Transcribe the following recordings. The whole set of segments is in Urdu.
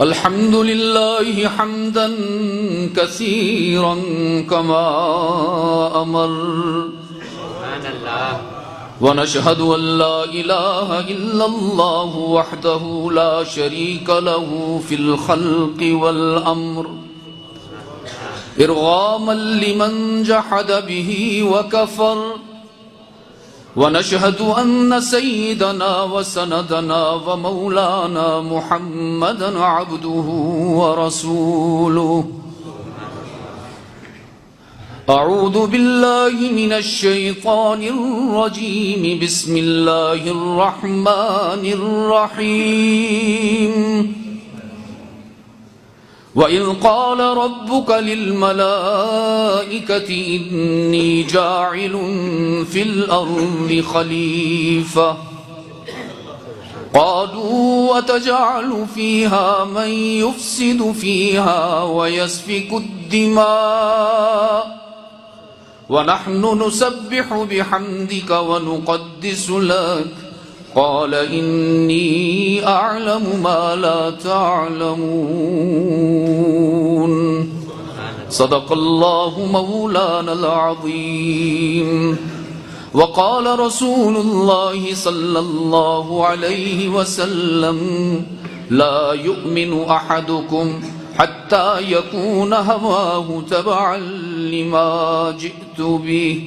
الحمد لله حمدا كثيرا كما أمر سبحان الله. ونشهد أن لا إله إلا الله وحده لا شريك له في الخلق والأمر إرغاما لمن جحد به وكفر. ونشهد أن سيدنا وسندنا ومولانا محمدا عبده ورسوله. أعوذ بالله من الشيطان الرجيم. بسم الله الرحمن الرحيم. وَإِذْ قَالَ رَبُّكَ لِلْمَلَائِكَةِ إِنِّي جَاعِلٌ فِي الْأَرْضِ خَلِيفَةً قَالُوا وَتَجْعَلُ فِيهَا مَن يُفْسِدُ فِيهَا وَيَسْفِكُ الدِّمَاءَ وَنَحْنُ نُسَبِّحُ بِحَمْدِكَ وَنُقَدِّسُ لَكَ قال إني أعلم ما لا تعلمون. صدق الله مولانا العظيم. وقال رسول الله صلى الله عليه وسلم لا يؤمن أحدكم حتى يكون هواه تبعا لما جئت به.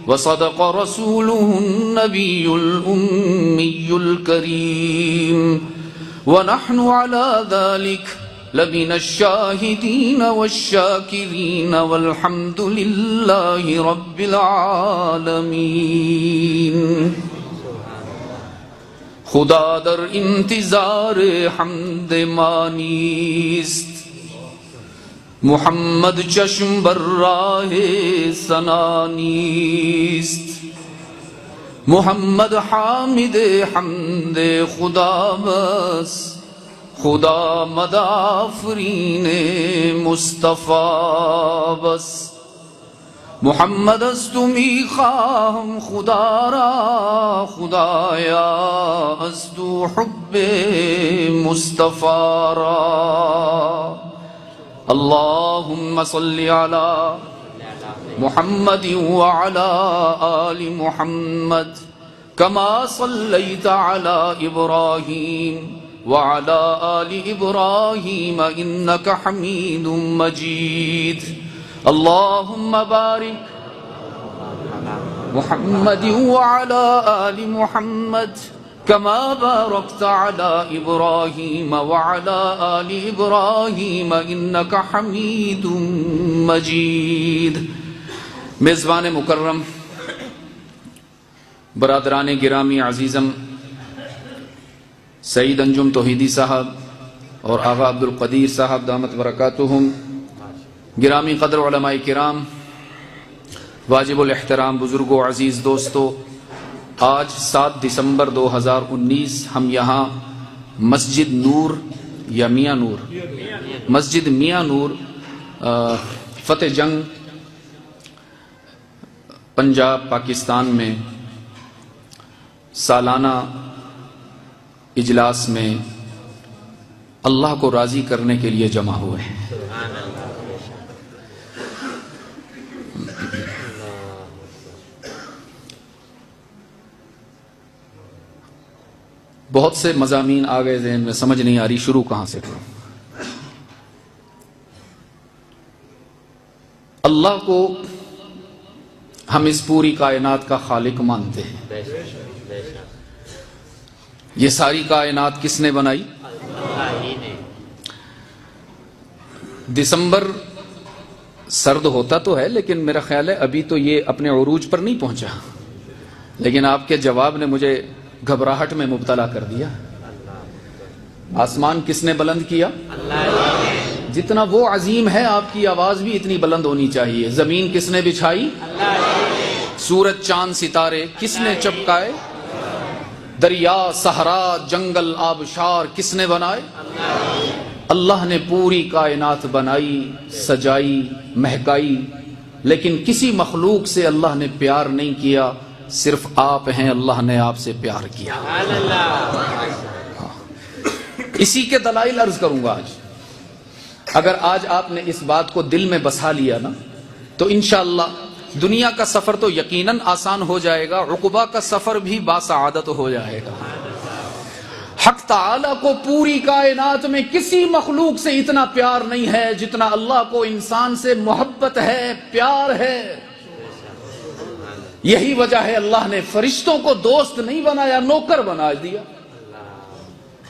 وصدق رسوله النبي الأمي الكريم. ونحن على ذلك لمن الشاهدين والشاكرين والحمد لله رب العالمين. خدا در انتظار حمد مانیست، محمد چشم بر راہ ثنا نیست. محمد حامد حمد خدا بس، خدا مدافرین مصطفیٰ بس. محمد است می خواهم خدا را، خدایا است حب مصطفیٰ را. اللهم صل على محمد وعلى آل محمد كما صليت على إبراهيم وعلى آل إبراهيم إنك حميد مجيد. اللهم بارك محمد وعلى آل محمد كما باركت على إبراهيم وعلى آل إبراهيم إنك حميد مجيد. میزبان مکرم، برادران گرامی عزیزم، سعید انجم توحیدی صاحب اور آغا عبدالقدیر صاحب دامت برکاتہم، گرامی قدر علماء کرام، واجب الاحترام بزرگوں، عزیز دوستو، آج 7 دسمبر 2019 ہم یہاں مسجد نور یا میاں نور، مسجد میاں نور فتح جنگ پنجاب پاکستان میں سالانہ اجلاس میں اللہ کو راضی کرنے کے لیے جمع ہوئے ہیں. بہت سے مضامین آ گئے ذہن میں، سمجھ نہیں آ رہی شروع کہاں سے کروں. اللہ کو ہم اس پوری کائنات کا خالق مانتے ہیں. یہ ساری کائنات کس نے بنائی؟ اللہ ہی نے. دسمبر سرد ہوتا تو ہے، لیکن میرا خیال ہے ابھی تو یہ اپنے عروج پر نہیں پہنچا، لیکن آپ کے جواب نے مجھے گھبراہٹ میں مبتلا کر دیا. آسمان کس نے بلند کیا؟ اللہ نے. جتنا وہ عظیم ہے آپ کی آواز بھی اتنی بلند ہونی چاہیے. زمین کس نے بچھائی؟ اللہ نے. سورج چاند ستارے کس نے چپکائے؟ دریا صحرا جنگل آبشار کس نے بنائے؟ اللہ نے پوری کائنات بنائی، سجائی، مہکائی، لیکن کسی مخلوق سے اللہ نے پیار نہیں کیا، صرف آپ ہیں، اللہ نے آپ سے پیار کیا. اسی کے دلائل عرض کروں گا آج. اگر آج آپ نے اس بات کو دل میں بسا لیا نا تو انشاءاللہ دنیا کا سفر تو یقیناً آسان ہو جائے گا، عقبہ کا سفر بھی باسعادت ہو جائے گا. حق تعالیٰ کو پوری کائنات میں کسی مخلوق سے اتنا پیار نہیں ہے جتنا اللہ کو انسان سے محبت ہے، پیار ہے. یہی وجہ ہے اللہ نے فرشتوں کو دوست نہیں بنایا، نوکر بنا دیا.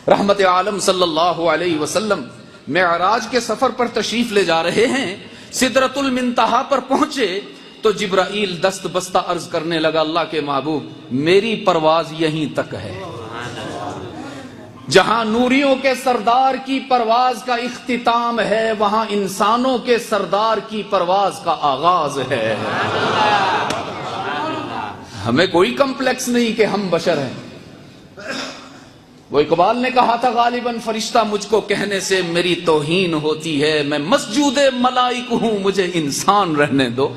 رحمت عالم صلی اللہ علیہ وسلم معراج کے سفر پر تشریف لے جا رہے ہیں، سدرۃ المنتہا پر پہنچے تو جبرائیل دست بستہ عرض کرنے لگا اللہ کے محبوب میری پرواز یہیں تک ہے. جہاں نوریوں کے سردار کی پرواز کا اختتام ہے وہاں انسانوں کے سردار کی پرواز کا آغاز ہے. ہمیں کوئی کمپلیکس نہیں کہ ہم بشر ہیں. وہ اقبال نے کہا تھا غالباً فرشتہ مجھ کو کہنے سے میری توہین ہوتی ہے، میں مسجود ملائک ہوں مجھے انسان رہنے دو.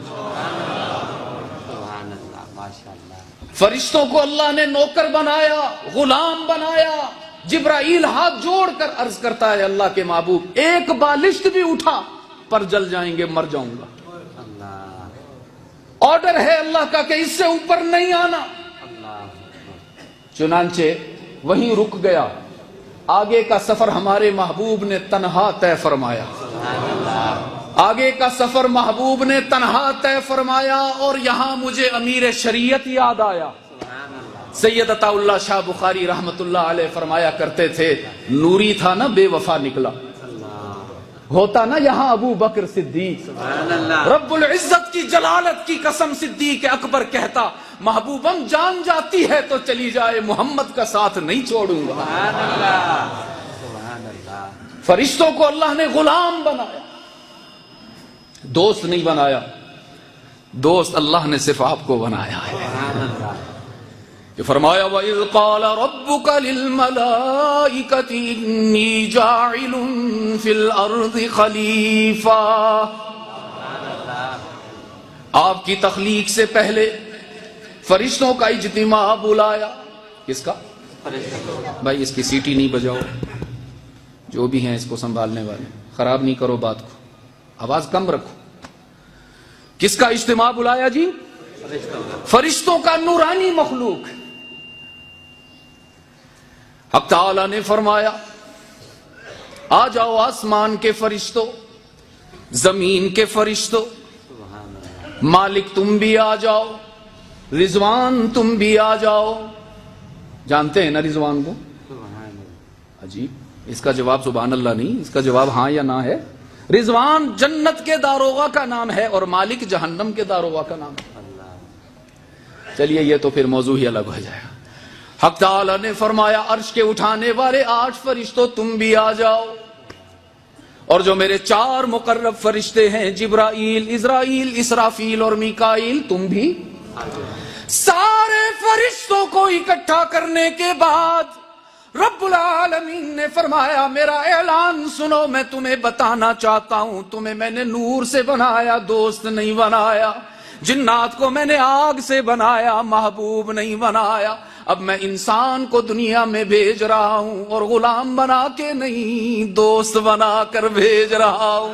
فرشتوں کو اللہ نے نوکر بنایا، غلام بنایا. جبرائیل ہاتھ جوڑ کر عرض کرتا ہے اللہ کے محبوب ایک بالشت بھی اٹھا پر جل جائیں گے، مر جاؤں گا. آرڈر ہے اللہ کا کہ اس سے اوپر نہیں آنا. چنانچہ وہیں رک گیا. آگے کا سفر ہمارے محبوب نے تنہا طے فرمایا. آگے کا سفر محبوب نے تنہا طے فرمایا. اور یہاں مجھے امیر شریعت یاد آیا. سید عطا اللہ شاہ بخاری رحمت اللہ علیہ فرمایا کرتے تھے نوری تھا نا بے وفا نکلا، ہوتا نا یہاں ابو بکر صدیق. رب العزت کی جلالت کی قسم صدیق اکبر کہتا محبوبم جان جاتی ہے تو چلی جائے، محمد کا ساتھ نہیں چھوڑوں گا. فرشتوں کو اللہ نے غلام بنایا، دوست نہیں بنایا. دوست اللہ نے صرف آپ کو بنایا ہے. کہ فرمایا وَإِذْ قَالَ رَبُّكَ لِلْمَلَائِكَةِ إِنِّي جَاعِلٌ فِي الْأَرْضِ خَلِيفَةً. آپ کی تخلیق سے پہلے فرشتوں کا اجتماع بلایا. کس کا؟ بھائی اس کی سیٹی نہیں بجاؤ، جو بھی ہیں اس کو سنبھالنے والے خراب نہیں کرو بات کو، آواز کم رکھو. کس کا اجتماع بلایا جی؟ فرشتوں کا نورانی مخلوق. حق تعالی نے فرمایا آ جاؤ آسمان کے فرشتوں، زمین کے فرشتوں، مالک تم بھی آ جاؤ، رضوان تم بھی آ جاؤ. جانتے ہیں نا رضوان کو؟ عجیب، اس کا جواب سبحان اللہ نہیں، اس کا جواب ہاں یا نہ ہے. رضوان جنت کے داروغہ کا نام ہے اور مالک جہنم کے داروغہ کا نام ہے. چلیے یہ تو پھر موضوع ہی الگ ہو جائے گا. حق تعالی نے فرمایا عرش کے اٹھانے والے 8 فرشتوں تم بھی آ جاؤ، اور جو میرے 4 مقرب فرشتے ہیں جبرائیل، اسرائیل، اسرافیل اور میکائیل تم بھی. سارے فرشتوں کو اکٹھا کرنے کے بعد رب العالمین نے فرمایا میرا اعلان سنو، میں تمہیں بتانا چاہتا ہوں تمہیں میں نے نور سے بنایا، دوست نہیں بنایا. جنات کو میں نے آگ سے بنایا، محبوب نہیں بنایا. اب میں انسان کو دنیا میں بھیج رہا ہوں اور غلام بنا کے نہیں، دوست بنا کر بھیج رہا ہوں.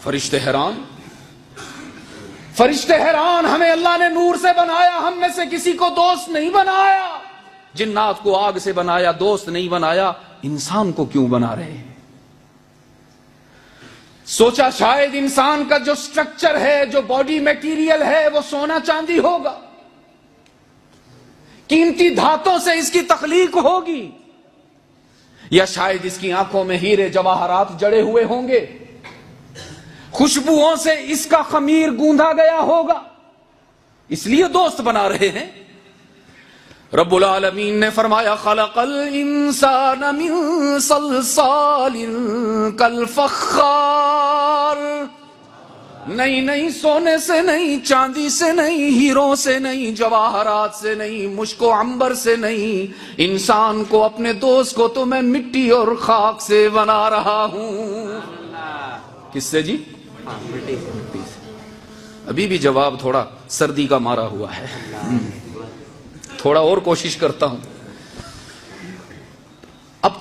فرشتے حیران، فرشتے حیران، ہمیں اللہ نے نور سے بنایا، ہم میں سے کسی کو دوست نہیں بنایا. جنات کو آگ سے بنایا، دوست نہیں بنایا، انسان کو کیوں بنا رہے ہیں؟ سوچا شاید انسان کا جو سٹرکچر ہے، جو باڈی میٹیریل ہے وہ سونا چاندی ہوگا، قیمتی دھاتوں سے اس کی تخلیق ہوگی، یا شاید اس کی آنکھوں میں ہیرے جواہرات جڑے ہوئے ہوں گے، خوشبوؤں سے اس کا خمیر گوندا گیا ہوگا، اس لیے دوست بنا رہے ہیں. رب العالمین نے فرمایا خلق الانسان من صلصال کالفخار. نہیں سونے سے نہیں، چاندی سے نہیں، ہیروں سے نہیں، جواہرات سے نہیں، مشک و عنبر سے نہیں، انسان کو اپنے دوست کو تو میں مٹی اور خاک سے بنا رہا ہوں. کس سے جی؟ مٹی سے. ابھی بھی جواب تھوڑا سردی کا مارا ہوا ہے، تھوڑا اور کوشش کرتا ہوں.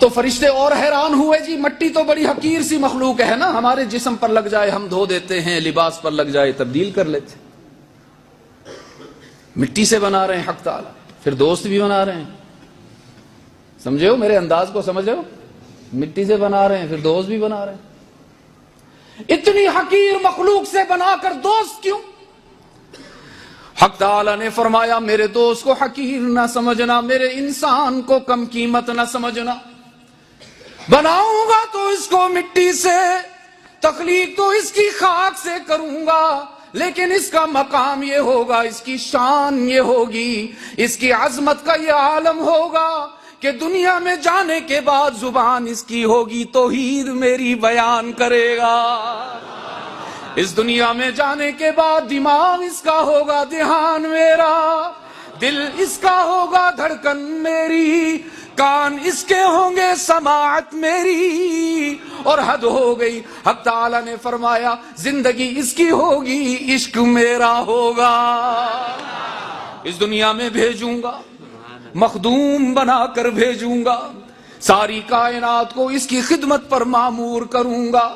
تو فرشتے اور حیران ہوئے، جی مٹی تو بڑی حقیر سی مخلوق ہے نا، ہمارے جسم پر لگ جائے ہم دھو دیتے ہیں، لباس پر لگ جائے تبدیل کر لیتے، مٹی سے بنا رہے ہیں حق تعالی، پھر دوست بھی بنا رہے ہیں. سمجھے ہو میرے انداز کو؟ سمجھ رہے ہو؟ مٹی سے بنا رہے ہیں پھر دوست بھی بنا رہے ہیں. اتنی حقیر مخلوق سے بنا کر دوست کیوں؟ حق تعالی نے فرمایا میرے دوست کو حقیر نہ سمجھنا، میرے انسان کو کم قیمت نہ سمجھنا. بناؤں گا تو اس کو مٹی سے، تخلیق تو اس کی خاک سے کروں گا، لیکن اس کا مقام یہ ہوگا، اس کی شان یہ ہوگی، اس کی عظمت کا یہ عالم ہوگا کہ دنیا میں جانے کے بعد زبان اس کی ہوگی توحید میری بیان کرے گا. اس دنیا میں جانے کے بعد دماغ اس کا ہوگا دھیان میرا، دل اس کا ہوگا دھڑکن میری، کان اس کے ہوں گے سماعت میری. اور حد ہو گئی، حق تعالی نے فرمایا زندگی اس کی ہوگی، عشق میرا ہوگا. اس دنیا میں بھیجوں گا، مخدوم بنا کر بھیجوں گا، ساری کائنات کو اس کی خدمت پر مامور کروں گا،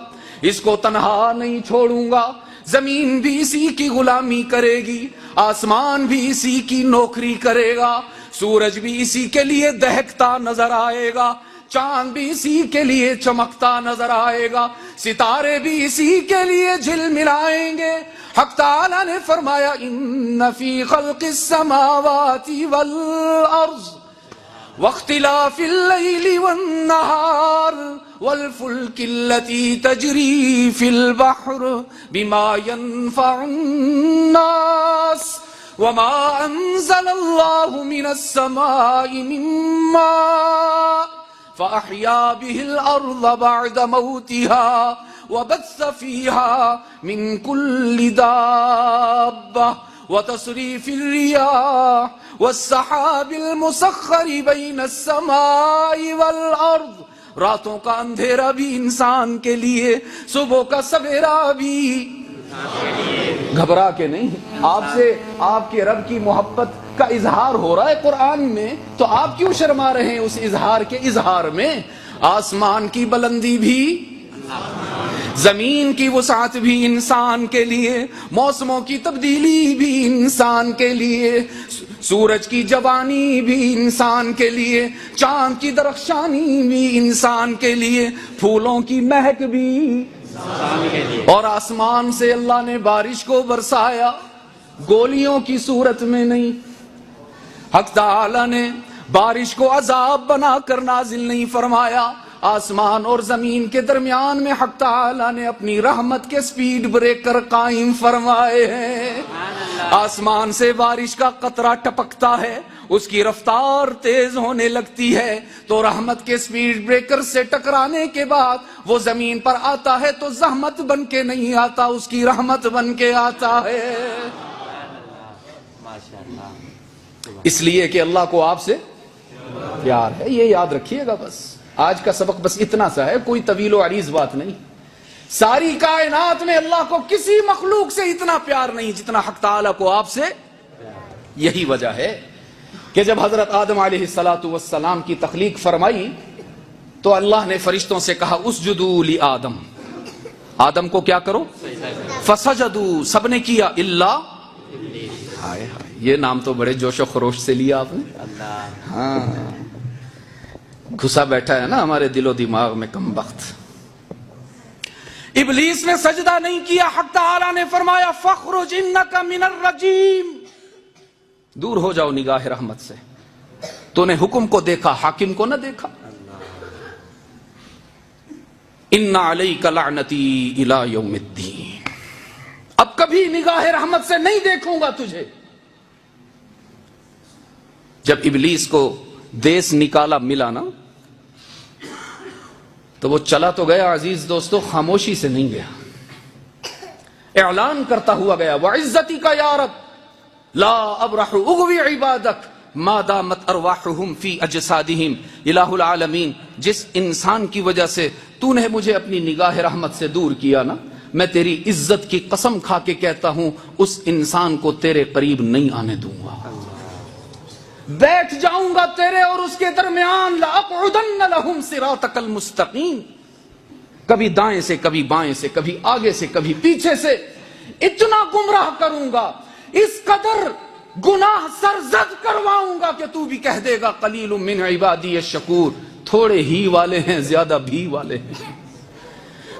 اس کو تنہا نہیں چھوڑوں گا. زمین بھی اسی کی غلامی کرے گی، آسمان بھی اسی کی نوکری کرے گا، سورج بھی اسی کے لیے دہکتا نظر آئے گا، چاند بھی اسی کے لیے چمکتا نظر آئے گا، ستارے بھی اسی کے لیے جھلملائیں گے. حق تعالی نے فرمایا ان فی خلق السماوات والارض واختلاف اللیل والنہار والفلک التي تجری فی البحر بما ينفع الناس وما انزل اللہ من السماء من ماء فأحیا به الارض بعد موتها وبث فيها من كل دابة وتصريف الرياح والسحاب المسخر بين السماء والأرض. راتوں کا اندھیرا بھی انسان کے لیے، صبح کا سویرا بھی. گھبرا کے نہیں، آپ سے آپ کے رب کی محبت کا اظہار ہو رہا ہے قرآن میں، تو آپ کیوں شرما رہے ہیں اس اظہار کے اظہار میں؟ آسمان کی بلندی بھی، زمین کی وسعت بھی انسان کے لیے، موسموں کی تبدیلی بھی انسان کے لیے، سورج کی جوانی بھی انسان کے لیے، چاند کی درخشانی بھی انسان کے لیے، پھولوں کی مہک بھی انسان کے لیے. اور آسمان سے اللہ نے بارش کو برسایا، گولیوں کی صورت میں نہیں. حق تعالی نے بارش کو عذاب بنا کر نازل نہیں فرمایا، آسمان اور زمین کے درمیان میں حق تعالی نے اپنی رحمت کے سپیڈ بریکر قائم فرمائے ہیں. آسمان سے بارش کا قطرہ ٹپکتا ہے، اس کی رفتار تیز ہونے لگتی ہے تو رحمت کے سپیڈ بریکر سے ٹکرانے کے بعد وہ زمین پر آتا ہے تو زحمت بن کے نہیں آتا، اس کی رحمت بن کے آتا ہے. اس لیے کہ اللہ کو آپ سے پیار ہے، یہ یاد رکھیے گا. بس آج کا سبق بس اتنا سا ہے، کوئی طویل و عریض بات نہیں. ساری کائنات میں اللہ کو کسی مخلوق سے اتنا پیار نہیں جتنا حق تعالیٰ کو آپ سے. یہی وجہ ہے کہ جب حضرت آدم علیہ السلام کی تخلیق فرمائی تو اللہ نے فرشتوں سے کہا اسجدوا لآدم، آدم کو کیا کرو؟ فسجدوا، سب نے کیا الا. ہائے ہائے، یہ نام تو بڑے جوش و خروش سے لیا آپ نے. ہاں، گھسا بیٹھا ہے نا ہمارے دل و دماغ میں کم بخت. ابلیس نے سجدہ نہیں کیا، حق تعالی نے فرمایا فخرج انک من الرجیم، دور ہو جاؤ نگاہ رحمت سے. تو نے حکم کو دیکھا، حاکم کو نہ دیکھا. ان علیک لعنتی الی یوم الدین، اب کبھی نگاہ رحمت سے نہیں دیکھوں گا تجھے. جب ابلیس کو دیس نکالا ملا نا تو وہ چلا تو گیا عزیز دوستو، خاموشی سے نہیں گیا، اعلان کرتا ہوا گیا وعزتی کا یا رب لا ابرح اغوی عبادک ما دامت ارواحهم فی اجسادہم. الہ العالمین، جس انسان کی وجہ سے تو نے مجھے اپنی نگاہ رحمت سے دور کیا نا، میں تیری عزت کی قسم کھا کے کہتا ہوں اس انسان کو تیرے قریب نہیں آنے دوں گا. بیٹھ جاؤں گا تیرے اور اس کے درمیان، لَأَقْعُدَنَّ لَهُمْ صِرَاطَكَ الْمُسْتَقِيمَ، کبھی دائیں سے کبھی بائیں سے، کبھی آگے سے کبھی پیچھے سے، اتنا گمراہ کروں گا، اس قدر گناہ سرزد کرواؤں گا کہ تو بھی کہہ دے گا قلیل من عبادی الشکور، تھوڑے ہی والے ہیں زیادہ بھی والے ہیں،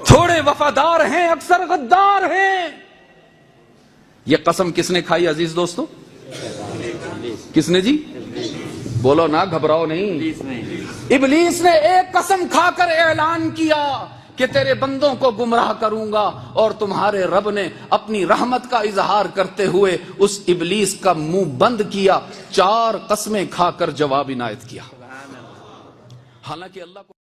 تھوڑے وفادار ہیں اکثر غدار ہیں۔ یہ قسم کس نے کھائی عزیز دوستو؟ کس نے جی؟ بولو نا، گھبراؤ نہیں۔ ابلیس نے ایک قسم کھا کر اعلان کیا کہ تیرے بندوں کو گمراہ کروں گا، اور تمہارے رب نے اپنی رحمت کا اظہار کرتے ہوئے اس ابلیس کا منہ بند کیا، 4 قسمیں کھا کر جواب عنایت کیا۔ حالانکہ اللہ کو